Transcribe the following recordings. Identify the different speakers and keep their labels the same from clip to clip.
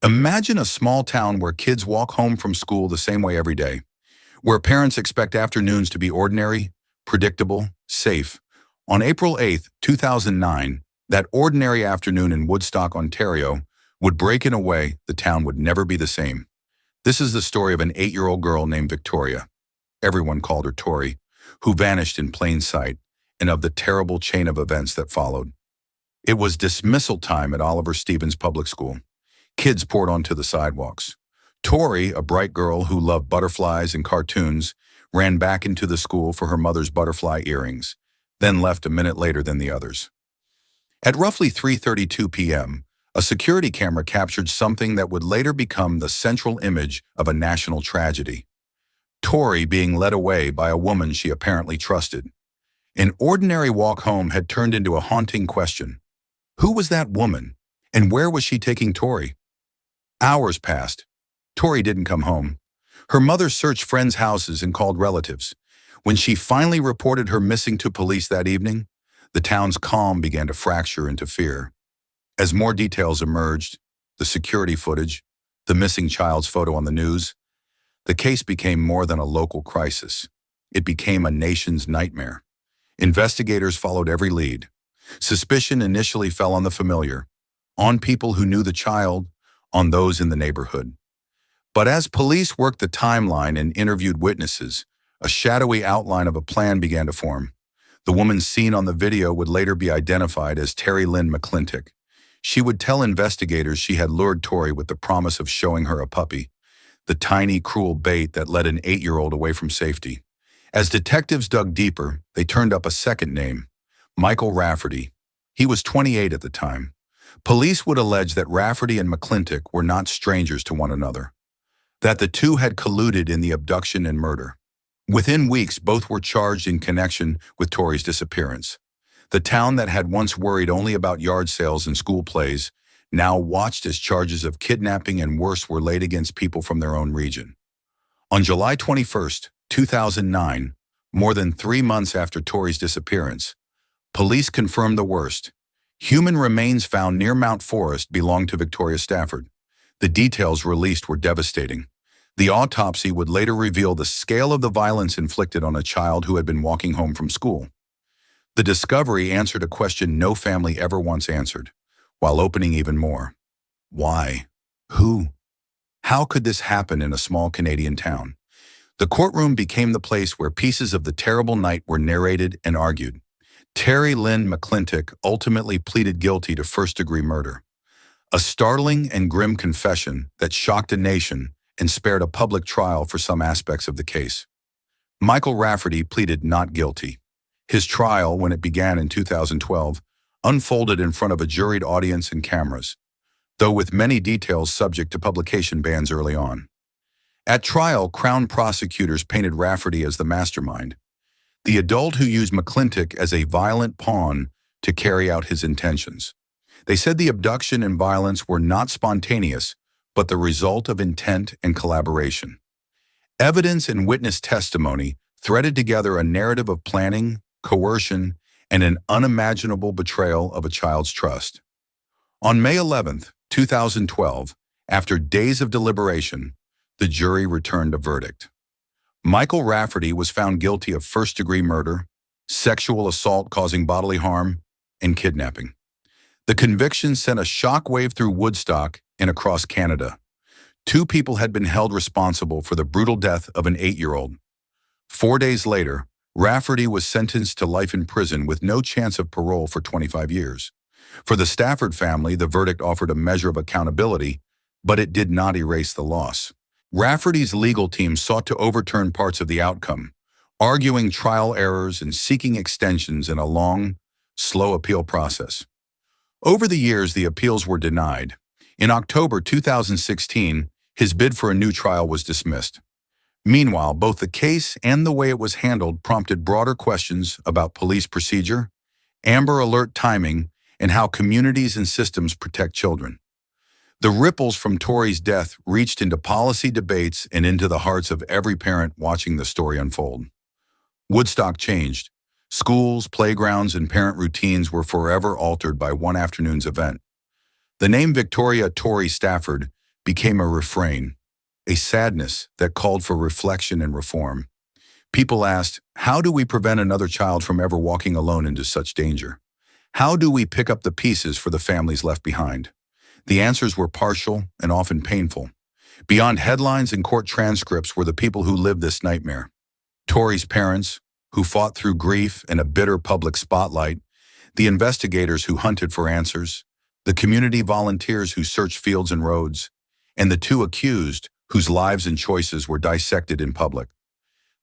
Speaker 1: Imagine a small town where kids walk home from school the same way every day, where parents expect afternoons to be ordinary, predictable, safe. On April 8th, 2009, that ordinary afternoon in Woodstock, Ontario, would break in a way the town would never be the same. This is the story of an 8-year-old girl named Victoria. Everyone called her Tori, who vanished in plain sight, and of the terrible chain of events that followed. It was dismissal time at Oliver Stevens Public School. Kids poured onto the sidewalks. Tori, a bright girl who loved butterflies and cartoons, ran back into the school for her mother's butterfly earrings, then left a minute later than the others. At roughly 3:32 p.m., a security camera captured something that would later become the central image of a national tragedy. Tori being led away by a woman she apparently trusted. An ordinary walk home had turned into a haunting question. Who was that woman, and where was she taking Tori? Hours passed. Tori didn't come home. Her mother searched friends' houses and called relatives. When she finally reported her missing to police that evening, the town's calm began to fracture into fear. As more details emerged, the security footage, the missing child's photo on the news, the case became more than a local crisis. It became a nation's nightmare. Investigators followed every lead. Suspicion initially fell on the familiar, on people who knew the child, on those in the neighborhood. But as police worked the timeline and interviewed witnesses, a shadowy outline of a plan began to form. The woman seen on the video would later be identified as Terry Lynn McClintock. She would tell investigators she had lured Tori with the promise of showing her a puppy, the tiny, cruel bait that led an 8-year-old away from safety. As detectives dug deeper, they turned up a second name, Michael Rafferty. He was 28 at the time. Police would allege that Rafferty and McClintock were not strangers to one another, that the two had colluded in the abduction and murder. Within weeks, both were charged in connection with Tori's disappearance. The town that had once worried only about yard sales and school plays now watched as charges of kidnapping and worse were laid against people from their own region. On July 21st, 2009, more than 3 months after Tori's disappearance, police confirmed the worst. Human remains found near Mount Forest belonged to Tori Stafford. The details released were devastating. The autopsy would later reveal the scale of the violence inflicted on a child who had been walking home from school. The discovery answered a question no family ever once answered, while opening even more. Why? Who? How could this happen in a small Canadian town? The courtroom became the place where pieces of the terrible night were narrated and argued. Terry Lynn McClintock ultimately pleaded guilty to first-degree murder, a startling and grim confession that shocked a nation and spared a public trial for some aspects of the case. Michael Rafferty pleaded not guilty. His trial, when it began in 2012, unfolded in front of a juried audience and cameras, though with many details subject to publication bans early on. At trial, Crown prosecutors painted Rafferty as the mastermind, the adult who used McClintock as a violent pawn to carry out his intentions. They said the abduction and violence were not spontaneous, but the result of intent and collaboration. Evidence and witness testimony threaded together a narrative of planning, coercion, and an unimaginable betrayal of a child's trust. On May 11th, 2012, after days of deliberation, the jury returned a verdict. Michael Rafferty was found guilty of first-degree murder, sexual assault causing bodily harm, and kidnapping. The conviction sent a shockwave through Woodstock and across Canada. 2 people had been held responsible for the brutal death of an 8-year-old. 4 days later, Rafferty was sentenced to life in prison with no chance of parole for 25 years. For the Stafford family, the verdict offered a measure of accountability, but it did not erase the loss. Rafferty's legal team sought to overturn parts of the outcome, arguing trial errors and seeking extensions in a long, slow appeal process. Over the years, the appeals were denied. In October 2016, his bid for a new trial was dismissed. Meanwhile, both the case and the way it was handled prompted broader questions about police procedure, Amber Alert timing, and how communities and systems protect children. The ripples from Tori's death reached into policy debates and into the hearts of every parent watching the story unfold. Woodstock changed. Schools, playgrounds, and parent routines were forever altered by one afternoon's event. The name Victoria Tori Stafford became a refrain, a sadness that called for reflection and reform. People asked, how do we prevent another child from ever walking alone into such danger? How do we pick up the pieces for the families left behind? The answers were partial and often painful. Beyond headlines and court transcripts were the people who lived this nightmare. Tori's parents, who fought through grief and a bitter public spotlight, the investigators who hunted for answers, the community volunteers who searched fields and roads, and the two accused whose lives and choices were dissected in public.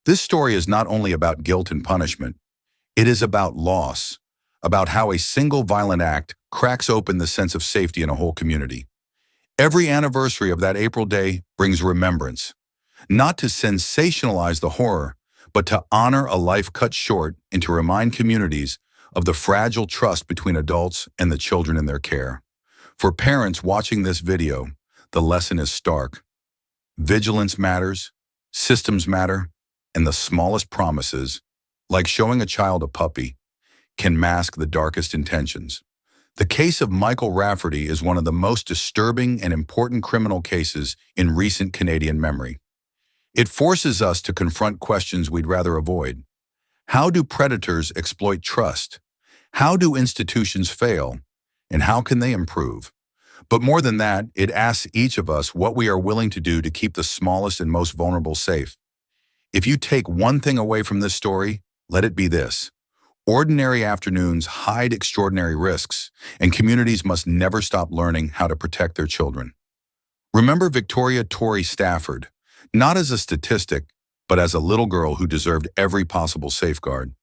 Speaker 1: This story is not only about guilt and punishment, it is about loss, about how a single violent act cracks open the sense of safety in a whole community. Every anniversary of that April day brings remembrance, not to sensationalize the horror, but to honor a life cut short and to remind communities of the fragile trust between adults and the children in their care. For parents watching this video, the lesson is stark. Vigilance matters, systems matter, and the smallest promises, like showing a child a puppy, can mask the darkest intentions. The case of Michael Rafferty is one of the most disturbing and important criminal cases in recent Canadian memory. It forces us to confront questions we'd rather avoid. How do predators exploit trust? How do institutions fail? And how can they improve? But more than that, it asks each of us what we are willing to do to keep the smallest and most vulnerable safe. If you take one thing away from this story, let it be this. Ordinary afternoons hide extraordinary risks, and communities must never stop learning how to protect their children. Remember Victoria Tori Stafford, not as a statistic, but as a little girl who deserved every possible safeguard.